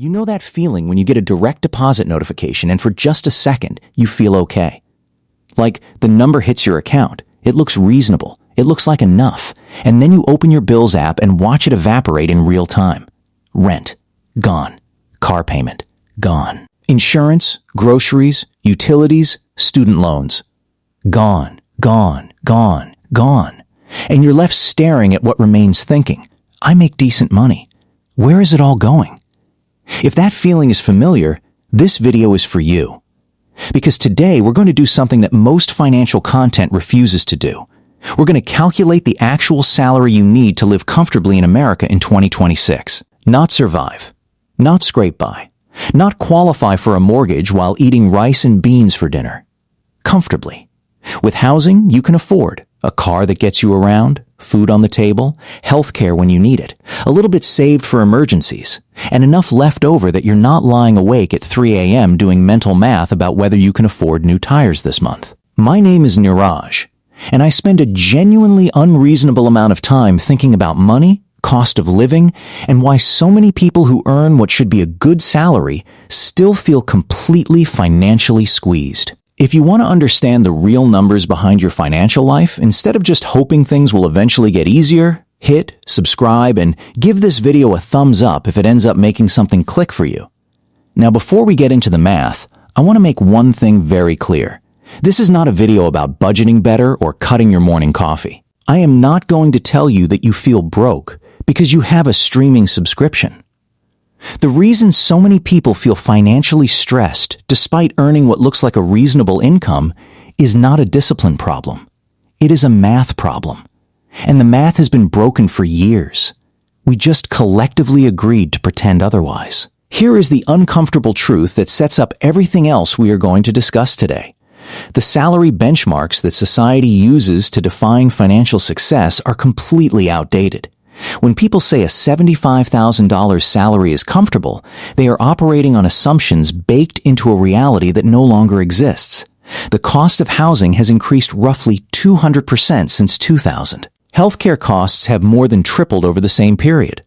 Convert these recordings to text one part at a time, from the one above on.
You know that feeling when you get a direct deposit notification and for just a second, you feel okay. Like the number hits your account, it looks reasonable, it looks like enough, and then you open your bills app and watch it evaporate in real time. Rent, gone. Car payment, gone. Insurance, groceries, utilities, student loans. Gone, gone, gone, gone. And you're left staring at what remains thinking, I make decent money. Where is it all going? If that feeling is familiar, this video is for you. Because today we're going to do something that most financial content refuses to do. We're going to calculate the actual salary you need to live comfortably in America in 2026. Not survive. Not scrape by. Not qualify for a mortgage while eating rice and beans for dinner. Comfortably. With housing you can afford, a car that gets you around, food on the table, health care when you need it, a little bit saved for emergencies, and enough left over that you're not lying awake at 3 a.m. doing mental math about whether you can afford new tires this month. My name is Niraj, and I spend a genuinely unreasonable amount of time thinking about money, cost of living, and why so many people who earn what should be a good salary still feel completely financially squeezed. If you want to understand the real numbers behind your financial life, instead of just hoping things will eventually get easier, hit, subscribe, and give this video a thumbs up if it ends up making something click for you. Now, before we get into the math, I want to make one thing very clear. This is not a video about budgeting better or cutting your morning coffee. I am not going to tell you that you feel broke because you have a streaming subscription. The reason so many people feel financially stressed despite earning what looks like a reasonable income is not a discipline problem. It is a math problem. And the math has been broken for years. We just collectively agreed to pretend otherwise. Here is the uncomfortable truth that sets up everything else we are going to discuss today. The salary benchmarks that society uses to define financial success are completely outdated. When people say a $75,000 salary is comfortable, they are operating on assumptions baked into a reality that no longer exists. The cost of housing has increased roughly 200% since 2000. Healthcare costs have more than tripled over the same period.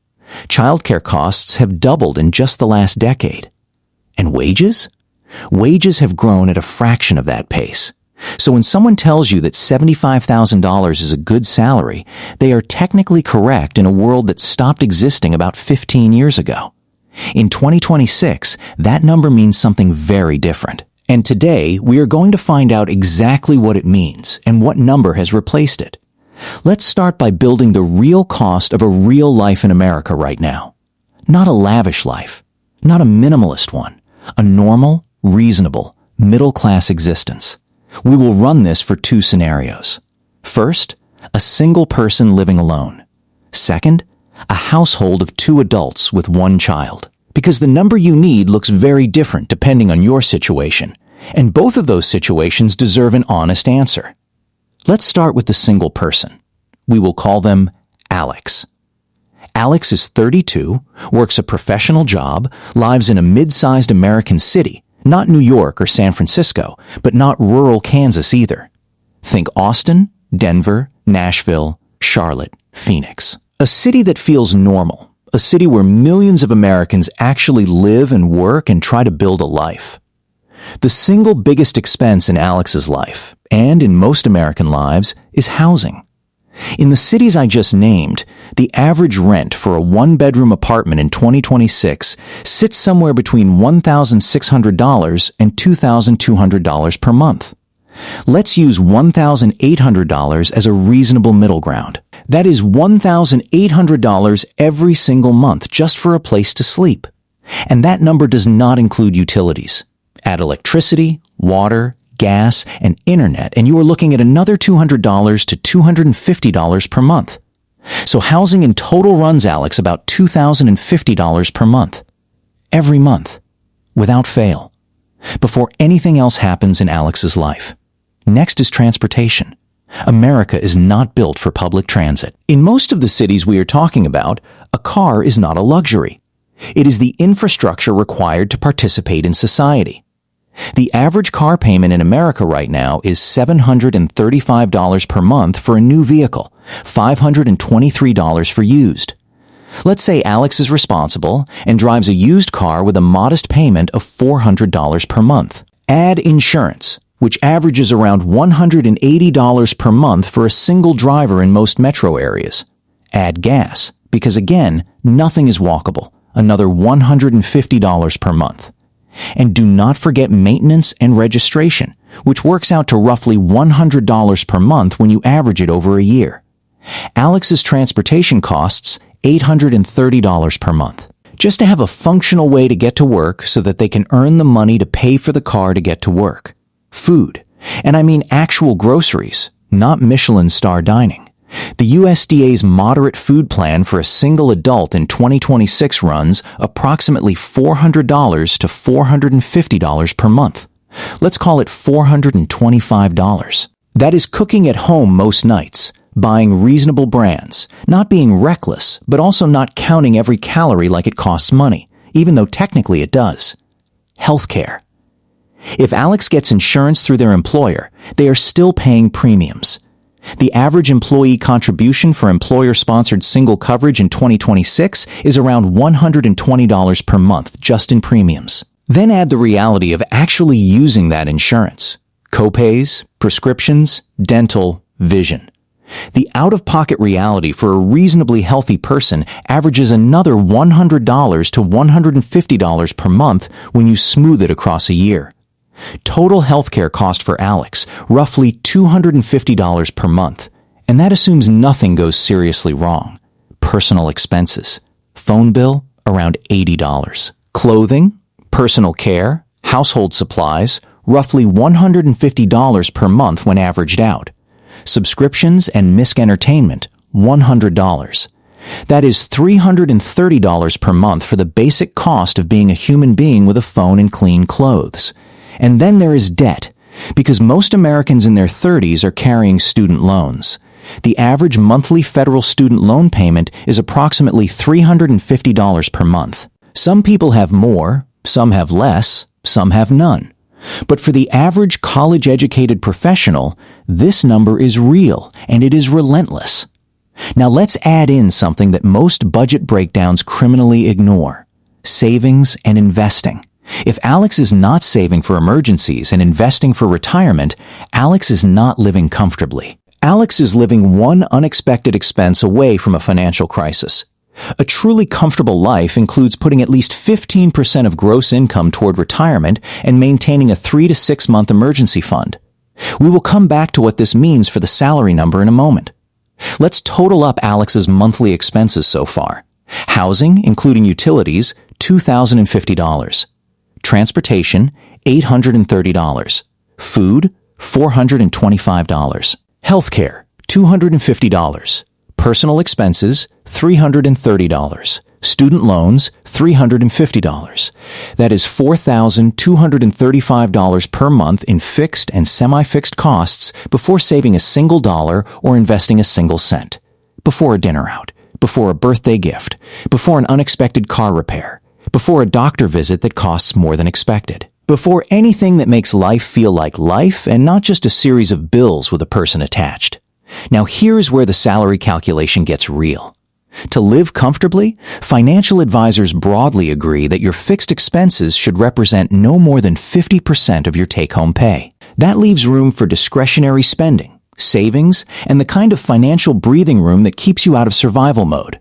Childcare costs have doubled in just the last decade. And wages? Wages have grown at a fraction of that pace. So when someone tells you that $75,000 is a good salary, they are technically correct in a world that stopped existing about 15 years ago. In 2026, that number means something very different. And today, we are going to find out exactly what it means and what number has replaced it. Let's start by building the real cost of a real life in America right now. Not a lavish life, not a minimalist one, a normal, reasonable, middle-class existence. We will run this for two scenarios. First, a single person living alone. Second, a household of two adults with one child. Because the number you need looks very different depending on your situation, and both of those situations deserve an honest answer. Let's start with the single person. We will call them Alex. Alex is 32, works a professional job, lives in a mid-sized American city, not New York or San Francisco, but not rural Kansas either. Think Austin, Denver, Nashville, Charlotte, Phoenix. A city that feels normal, a city where millions of Americans actually live and work and try to build a life. The single biggest expense in Alex's life, and in most American lives, is housing. In the cities I just named, the average rent for a one-bedroom apartment in 2026 sits somewhere between $1,600 and $2,200 per month. Let's use $1,800 as a reasonable middle ground. That is $1,800 every single month just for a place to sleep. And that number does not include utilities. Add electricity, water, gas, and internet, and you are looking at another $200 to $250 per month. So housing in total runs Alex about $2,050 per month. Every month. Without fail. Before anything else happens in Alex's life. Next is transportation. America is not built for public transit. In most of the cities we are talking about, a car is not a luxury. It is the infrastructure required to participate in society. The average car payment in America right now is $735 per month for a new vehicle, $523 for used. Let's say Alex is responsible and drives a used car with a modest payment of $400 per month. Add insurance, which averages around $180 per month for a single driver in most metro areas. Add gas, because again, nothing is walkable, another $150 per month. And do not forget maintenance and registration, which works out to roughly $100 per month when you average it over a year. Alex's transportation costs $830 per month, just to have a functional way to get to work so that they can earn the money to pay for the car to get to work. Food, and I mean actual groceries, not Michelin star dining. The USDA's moderate food plan for a single adult in 2026 runs approximately $400 to $450 per month. Let's call it $425. That is cooking at home most nights, buying reasonable brands, not being reckless, but also not counting every calorie like it costs money, even though technically it does. Healthcare. If Alex gets insurance through their employer, they are still paying premiums. The average employee contribution for employer-sponsored single coverage in 2026 is around $120 per month just in premiums. Then add the reality of actually using that insurance. Copays, prescriptions, dental, vision. The out-of-pocket reality for a reasonably healthy person averages another $100 to $150 per month when you smooth it across a year. Total healthcare cost for Alex, roughly $250 per month, and that assumes nothing goes seriously wrong. Personal expenses. Phone bill, around $80. Clothing, personal care, household supplies, roughly $150 per month when averaged out. Subscriptions and Misc Entertainment, $100. That is $330 per month for the basic cost of being a human being with a phone and clean clothes. And then there is debt, because most Americans in their 30s are carrying student loans. The average monthly federal student loan payment is approximately $350 per month. Some people have more, some have less, some have none. But for the average college-educated professional, this number is real, and it is relentless. Now let's add in something that most budget breakdowns criminally ignore: savings and investing. If Alex is not saving for emergencies and investing for retirement, Alex is not living comfortably. Alex is living one unexpected expense away from a financial crisis. A truly comfortable life includes putting at least 15% of gross income toward retirement and maintaining a 3 to 6 month emergency fund. We will come back to what this means for the salary number in a moment. Let's total up Alex's monthly expenses so far. Housing, including utilities, $2,050. Transportation, $830. Food, $425. Healthcare, $250. Personal expenses, $330. Student loans, $350. That is $4,235 per month in fixed and semi-fixed costs before saving a single dollar or investing a single cent. Before a dinner out, before a birthday gift, before an unexpected car repair, before a doctor visit that costs more than expected, before anything that makes life feel like life and not just a series of bills with a person attached. Now here's where the salary calculation gets real. To live comfortably, financial advisors broadly agree that your fixed expenses should represent no more than 50% of your take-home pay. That leaves room for discretionary spending, savings, and the kind of financial breathing room that keeps you out of survival mode.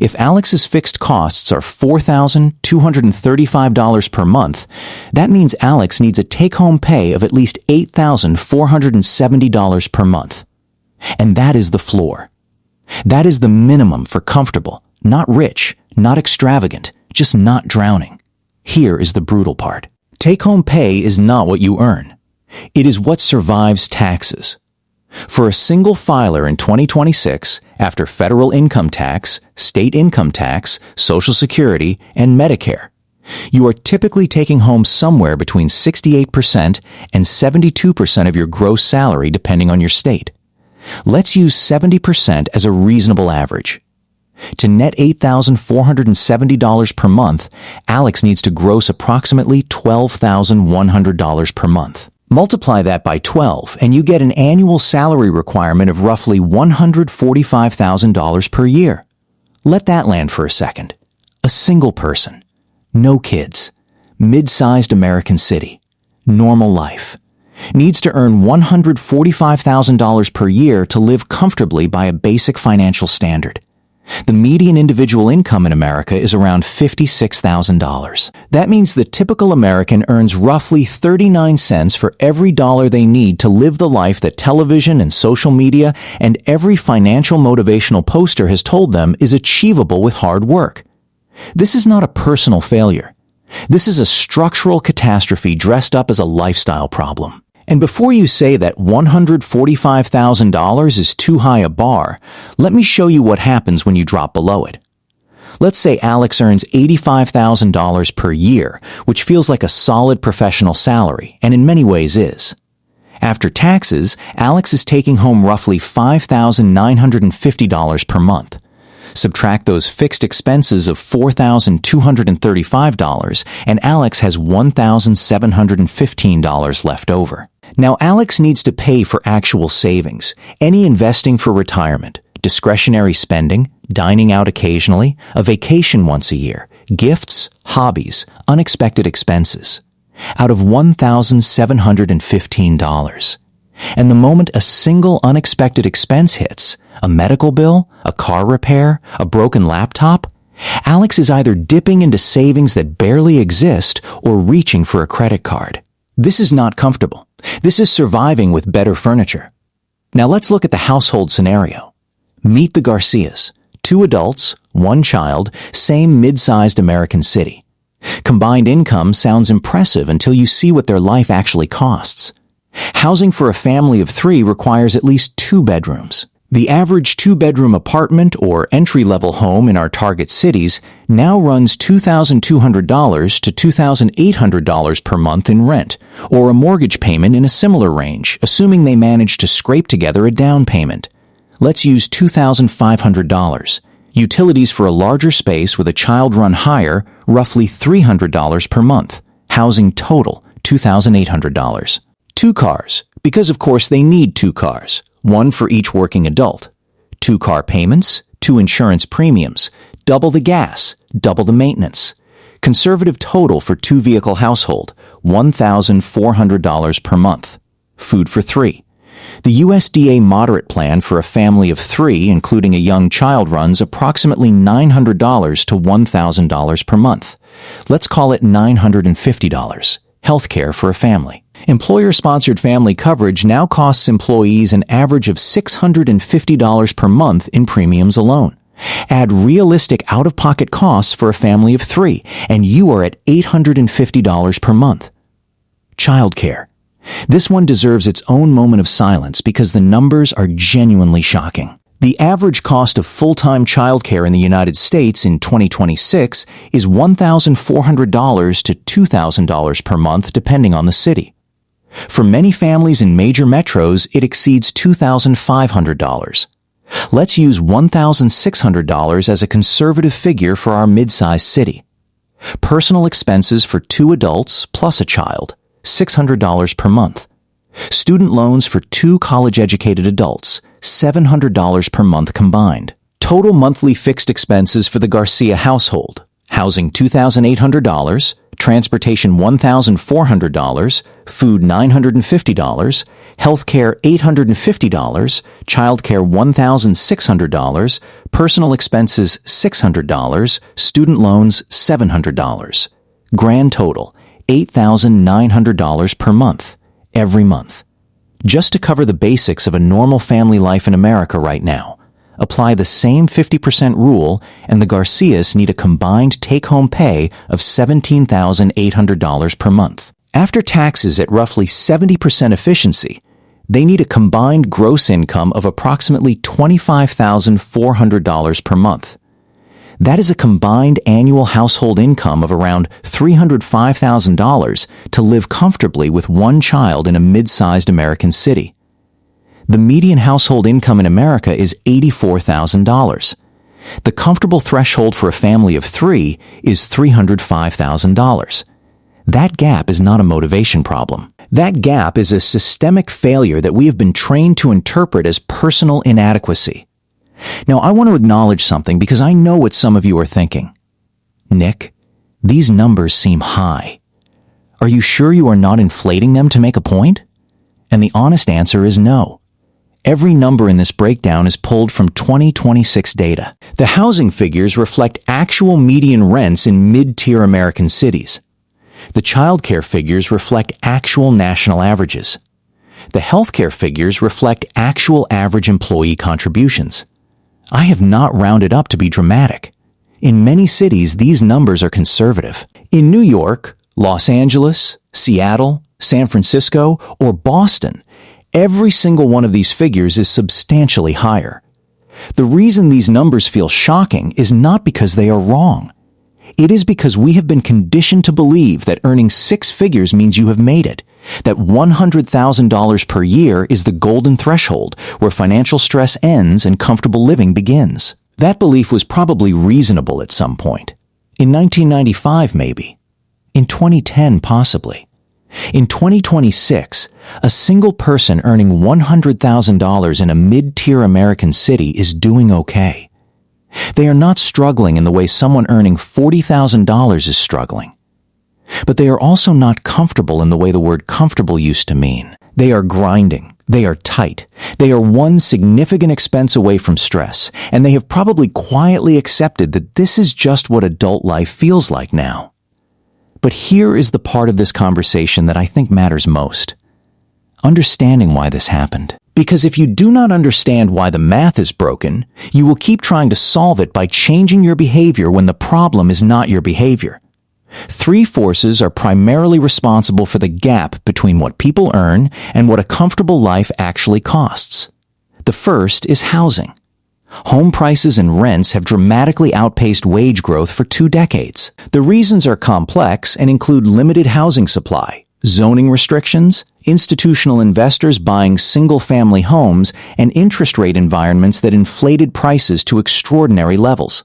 If Alex's fixed costs are $4,235 per month, that means Alex needs a take-home pay of at least $8,470 per month. And that is the floor. That is the minimum for comfortable, not rich, not extravagant, just not drowning. Here is the brutal part. Take-home pay is not what you earn. It is what survives taxes. For a single filer in 2026, after federal income tax, state income tax, Social Security, and Medicare, you are typically taking home somewhere between 68% and 72% of your gross salary depending on your state. Let's use 70% as a reasonable average. To net $8,470 per month, Alex needs to gross approximately $12,100 per month. Multiply that by 12, and you get an annual salary requirement of roughly $145,000 per year. Let that land for a second. A single person. No kids. Mid-sized American city. Normal life. Needs to earn $145,000 per year to live comfortably by a basic financial standard. The median individual income in America is around $56,000. That means the typical American earns roughly 39 cents for every dollar they need to live the life that television and social media and every financial motivational poster has told them is achievable with hard work. This is not a personal failure. This is a structural catastrophe dressed up as a lifestyle problem. And before you say that $145,000 is too high a bar, let me show you what happens when you drop below it. Let's say Alex earns $85,000 per year, which feels like a solid professional salary, and in many ways is. After taxes, Alex is taking home roughly $5,950 per month. Subtract those fixed expenses of $4,235, and Alex has $1,715 left over. Now, Alex needs to pay for actual savings, any investing for retirement, discretionary spending, dining out occasionally, a vacation once a year, gifts, hobbies, unexpected expenses, out of $1,715. And the moment a single unexpected expense hits, a medical bill, a car repair, a broken laptop, Alex is either dipping into savings that barely exist or reaching for a credit card. This is not comfortable. This is surviving with better furniture. Now let's look at the household scenario. Meet the Garcias, 2 adults, 1 child, same mid-sized American city. Combined income sounds impressive until you see what their life actually costs. Housing for a family of 3 requires at least 2 bedrooms. The average 2-bedroom apartment or entry-level home in our target cities now runs $2,200 to $2,800 per month in rent, or a mortgage payment in a similar range, assuming they manage to scrape together a down payment. Let's use $2,500. Utilities for a larger space with a child run higher, roughly $300 per month. Housing total, $2,800. 2 cars, because of course they need 2 cars. 1 for each working adult. 2 car payments, 2 insurance premiums, double the gas, double the maintenance. Conservative total for 2-vehicle household, $1,400 per month. Food for 3. The USDA moderate plan for a family of 3, including a young child, runs approximately $900 to $1,000 per month. Let's call it $950. Healthcare for a family. Employer-sponsored family coverage now costs employees an average of $650 per month in premiums alone. Add realistic out-of-pocket costs for a family of 3, and you are at $850 per month. Childcare. This one deserves its own moment of silence because the numbers are genuinely shocking. The average cost of full-time childcare in the United States in 2026 is $1,400 to $2,000 per month, depending on the city. For many families in major metros, it exceeds $2,500. Let's use $1,600 as a conservative figure for our mid-sized city. Personal expenses for 2 adults plus a child, $600 per month. Student loans for 2 college-educated adults, $700 per month combined. Total monthly fixed expenses for the Garcia household. Housing $2,800, transportation $1,400, food $950, healthcare $850, childcare $1,600, personal expenses $600, student loans $700. Grand total $8,900 per month, every month. Just to cover the basics of a normal family life in America right now. Apply the same 50% rule, and the Garcias need a combined take-home pay of $17,800 per month. After taxes at roughly 70% efficiency, they need a combined gross income of approximately $25,400 per month. That is a combined annual household income of around $305,000 to live comfortably with 1 child in a mid-sized American city. The median household income in America is $84,000. The comfortable threshold for a family of 3 is $305,000. That gap is not a motivation problem. That gap is a systemic failure that we have been trained to interpret as personal inadequacy. Now, I want to acknowledge something because I know what some of you are thinking. Nick, these numbers seem high. Are you sure you are not inflating them to make a point? And the honest answer is no. Every number in this breakdown is pulled from 2026 data. The housing figures reflect actual median rents in mid-tier American cities. The childcare figures reflect actual national averages. The healthcare figures reflect actual average employee contributions. I have not rounded up to be dramatic. In many cities, these numbers are conservative. In New York, Los Angeles, Seattle, San Francisco, or Boston, every single one of these figures is substantially higher. The reason these numbers feel shocking is not because they are wrong. It is because we have been conditioned to believe that earning six figures means you have made it, that $100,000 per year is the golden threshold where financial stress ends and comfortable living begins. That belief was probably reasonable at some point. In 1995, maybe. In 2010, possibly. In 2026, a single person earning $100,000 in a mid-tier American city is doing okay. They are not struggling in the way someone earning $40,000 is struggling. But they are also not comfortable in the way the word comfortable used to mean. They are grinding. They are tight. They are one significant expense away from stress, and they have probably quietly accepted that this is just what adult life feels like now. But here is the part of this conversation that I think matters most. Understanding why this happened. Because if you do not understand why the math is broken, you will keep trying to solve it by changing your behavior when the problem is not your behavior. Three forces are primarily responsible for the gap between what people earn and what a comfortable life actually costs. The first is housing. Home prices and rents have dramatically outpaced wage growth for 2 decades. The reasons are complex and include limited housing supply, zoning restrictions, institutional investors buying single-family homes, and interest rate environments that inflated prices to extraordinary levels.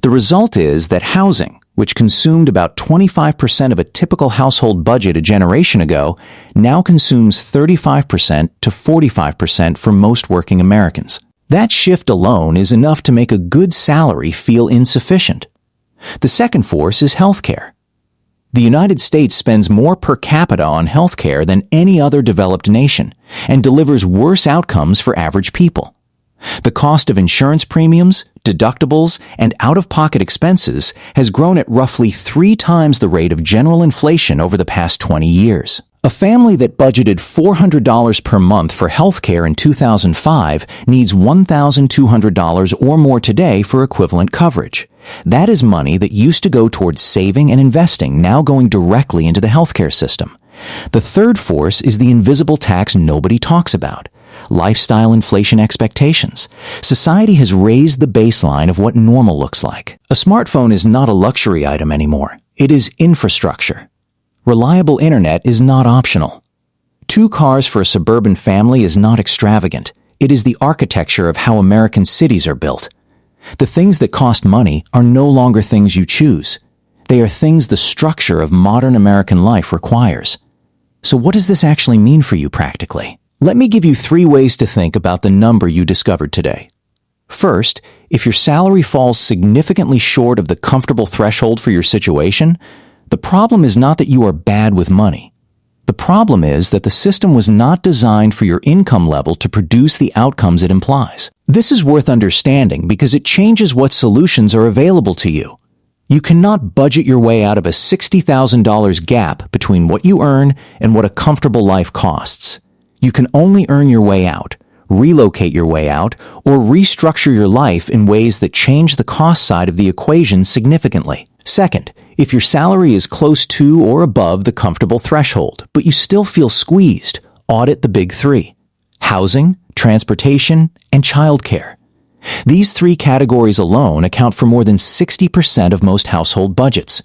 The result is that housing, which consumed about 25% of a typical household budget a generation ago, now consumes 35% to 45% for most working Americans. That shift alone is enough to make a good salary feel insufficient. The second force is healthcare. The United States spends more per capita on healthcare than any other developed nation and delivers worse outcomes for average people. The cost of insurance premiums, deductibles, and out-of-pocket expenses has grown at roughly 3 times the rate of general inflation over the past 20 years. A family that budgeted $400 per month for healthcare in 2005 needs $1,200 or more today for equivalent coverage. That is money that used to go towards saving and investing, now going directly into the healthcare system. The third force is the invisible tax nobody talks about. Lifestyle inflation expectations. Society has raised the baseline of what normal looks like. A smartphone is not a luxury item anymore. It is infrastructure. Reliable internet is not optional. 2 cars for a suburban family is not extravagant. It is the architecture of how American cities are built. The things that cost money are no longer things you choose. They are things the structure of modern American life requires. So what does this actually mean for you practically? Let me give you 3 ways to think about the number you discovered today. First, if your salary falls significantly short of the comfortable threshold for your situation, the problem is not that you are bad with money. The problem is that the system was not designed for your income level to produce the outcomes it implies. This is worth understanding because it changes what solutions are available to you. You cannot budget your way out of a $60,000 gap between what you earn and what a comfortable life costs. You can only earn your way out, relocate your way out, or restructure your life in ways that change the cost side of the equation significantly. Second, if your salary is close to or above the comfortable threshold, but you still feel squeezed, audit the big 3: housing, transportation, and childcare. These 3 categories alone account for more than 60% of most household budgets.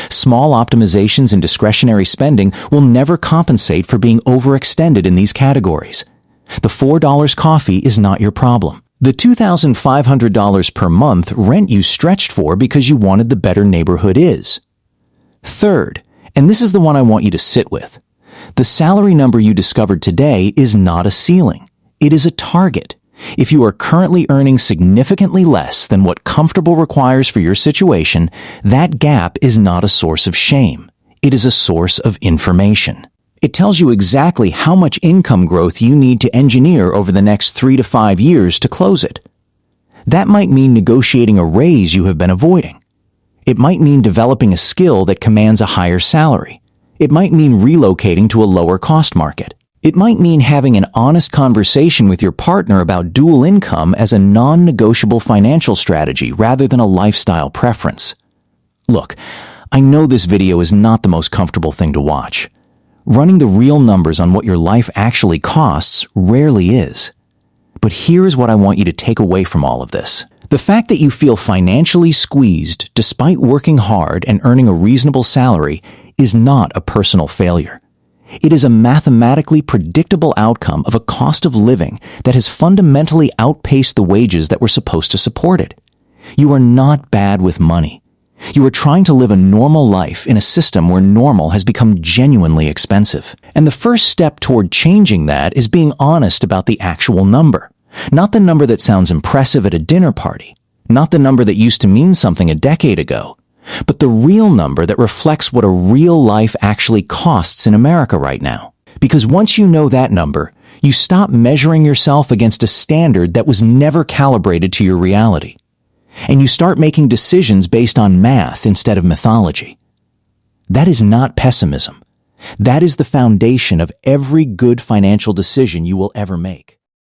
Small optimizations in discretionary spending will never compensate for being overextended in these categories. The $4 coffee is not your problem. The $2,500 per month rent you stretched for because you wanted the better neighborhood is. Third, and this is the one I want you to sit with, the salary number you discovered today is not a ceiling. It is a target. If you are currently earning significantly less than what comfortable requires for your situation, that gap is not a source of shame. It is a source of information. It tells you exactly how much income growth you need to engineer over the next 3 to 5 years to close it. That might mean negotiating a raise you have been avoiding. It might mean developing a skill that commands a higher salary. It might mean relocating to a lower cost market. It might mean having an honest conversation with your partner about dual income as a non-negotiable financial strategy rather than a lifestyle preference. Look, I know this video is not the most comfortable thing to watch. Running the real numbers on what your life actually costs rarely is. But here is what I want you to take away from all of this. The fact that you feel financially squeezed despite working hard and earning a reasonable salary is not a personal failure. It is a mathematically predictable outcome of a cost of living that has fundamentally outpaced the wages that were supposed to support it. You are not bad with money. You are trying to live a normal life in a system where normal has become genuinely expensive. And the first step toward changing that is being honest about the actual number. Not the number that sounds impressive at a dinner party. Not the number that used to mean something a decade ago. But the real number that reflects what a real life actually costs in America right now. Because once you know that number, you stop measuring yourself against a standard that was never calibrated to your reality. And you start making decisions based on math instead of mythology. That is not pessimism. That is the foundation of every good financial decision you will ever make.